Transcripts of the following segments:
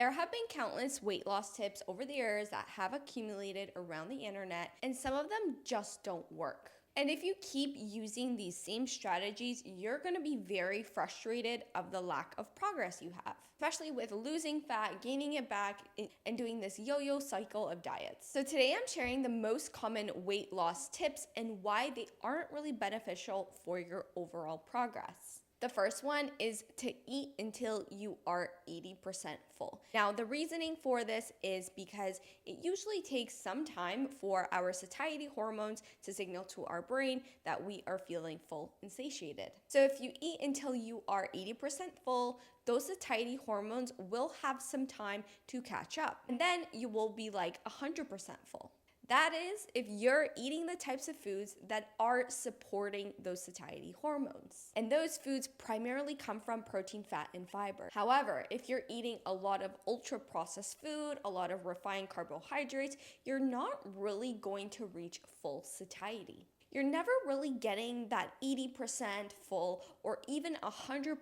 There have been countless weight loss tips over the years that have accumulated around the internet, and some of them just don't work. And if you keep using these same strategies, you're going to be very frustrated of the lack of progress you have, especially with losing fat, gaining it back, and doing this yo-yo cycle of diets. So today I'm sharing the most common weight loss tips and why they aren't really beneficial for your overall progress. The first one is to eat until you are 80% full. Now, the reasoning for this is because it usually takes some time for our satiety hormones to signal to our brain that we are feeling full and satiated. So if you eat until you are 80% full, those satiety hormones will have some time to catch up. And then you will be like 100% full. That is, if you're eating the types of foods that are supporting those satiety hormones. And those foods primarily come from protein, fat, and fiber. However, if you're eating a lot of ultra-processed food, a lot of refined carbohydrates, you're not really going to reach full satiety. You're never really getting that 80% full or even 100%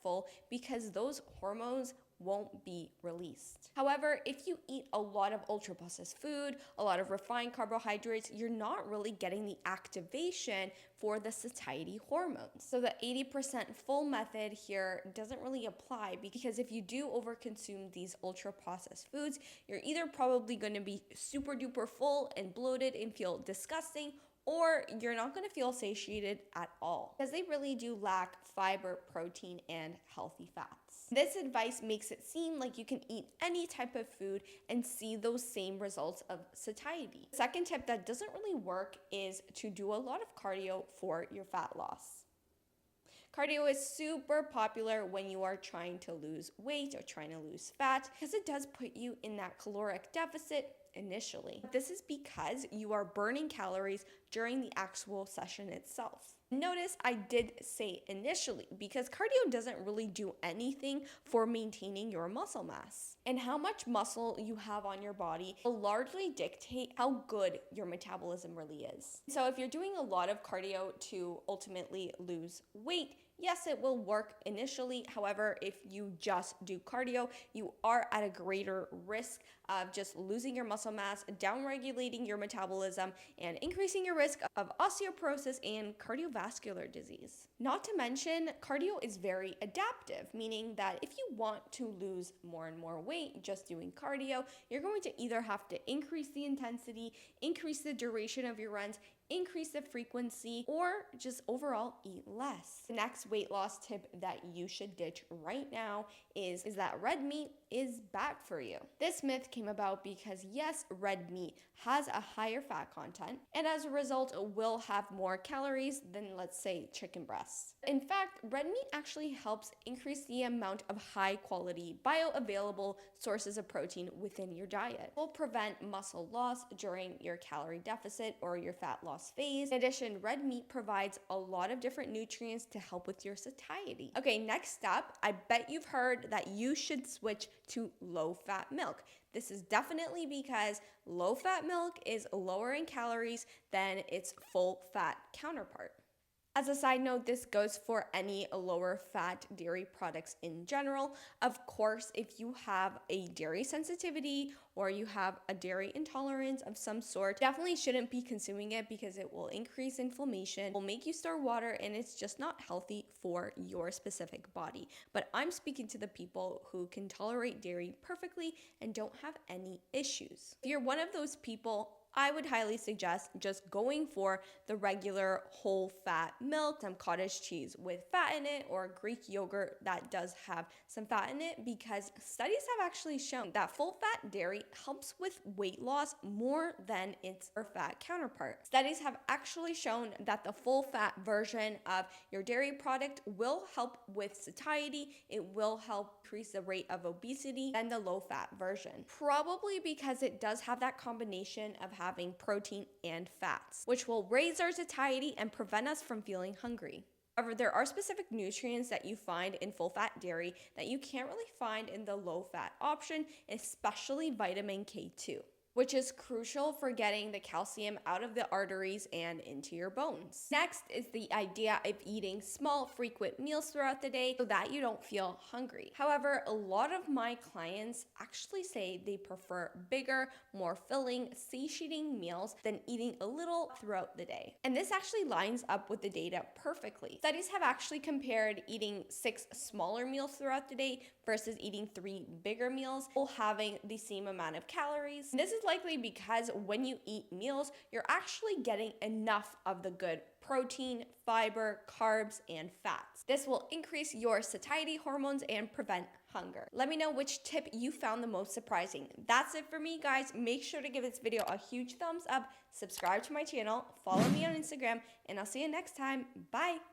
full because those hormones won't be released. However, if you eat a lot of ultra-processed food, a lot of refined carbohydrates, you're not really getting the activation for the satiety hormones. So the 80% full method here doesn't really apply because if you do overconsume these ultra-processed foods, you're either probably going to be super duper full and bloated and feel disgusting, or you're not going to feel satiated at all because they really do lack fiber, protein, and healthy fats. This advice makes it seem like you can eat any type of food and see those same results of satiety. The second tip that doesn't really work is to do a lot of cardio for your fat loss. Cardio is super popular when you are trying to lose weight or trying to lose fat because it does put you in that caloric deficit initially. This is because you are burning calories during the actual session itself. Notice I did say initially because cardio doesn't really do anything for maintaining your muscle mass. And how much muscle you have on your body will largely dictate how good your metabolism really is. So if you're doing a lot of cardio to ultimately lose weight, yes, it will work initially. However, if you just do cardio, you are at a greater risk of just losing your muscle mass, downregulating your metabolism, and increasing your risk of osteoporosis and cardiovascular disease. Not to mention, cardio is very adaptive, meaning that if you want to lose more and more weight just doing cardio, you're going to either have to increase the intensity, increase the duration of your runs, increase the frequency, or just overall eat less. The next weight loss tip that you should ditch right now is that red meat is bad for you. This myth came about because yes, red meat has a higher fat content and as a result will have more calories than, let's say, chicken breasts. In fact, red meat actually helps increase the amount of high quality bioavailable sources of protein within your diet. It will prevent muscle loss during your calorie deficit or your fat loss phase. In addition, red meat provides a lot of different nutrients to help with your satiety. Okay, next up, I bet you've heard that you should switch to low-fat milk. This is definitely because low-fat milk is lower in calories than its full-fat counterpart. As a side note, this goes for any lower fat dairy products in general. Of course, if you have a dairy sensitivity or you have a dairy intolerance of some sort, definitely shouldn't be consuming it because it will increase inflammation, will make you store water, and it's just not healthy for your specific body. But I'm speaking to the people who can tolerate dairy perfectly and don't have any issues. If you're one of those people, I would highly suggest just going for the regular whole fat milk, some cottage cheese with fat in it, or Greek yogurt that does have some fat in it, because studies have actually shown that full fat dairy helps with weight loss more than its fat counterpart. Studies have actually shown that the full fat version of your dairy product will help with satiety, it will help increase the rate of obesity than the low fat version. Probably because it does have that combination of having protein and fats, which will raise our satiety and prevent us from feeling hungry. However, there are specific nutrients that you find in full-fat dairy that you can't really find in the low-fat option, especially vitamin K2. which is crucial for getting the calcium out of the arteries and into your bones. Next is the idea of eating small, frequent meals throughout the day so that you don't feel hungry. However, a lot of my clients actually say they prefer bigger, more filling, satiating meals than eating a little throughout the day. And this actually lines up with the data perfectly. Studies have actually compared eating 6 smaller meals throughout the day versus eating 3 bigger meals, while having the same amount of calories. And this is likely because when you eat meals, you're actually getting enough of the good protein, fiber, carbs, and fats. This will increase your satiety hormones and prevent hunger. Let me know which tip you found the most surprising. That's it for me, guys. Make sure to give this video a huge thumbs up, subscribe to my channel, follow me on Instagram, and I'll see you next time. Bye!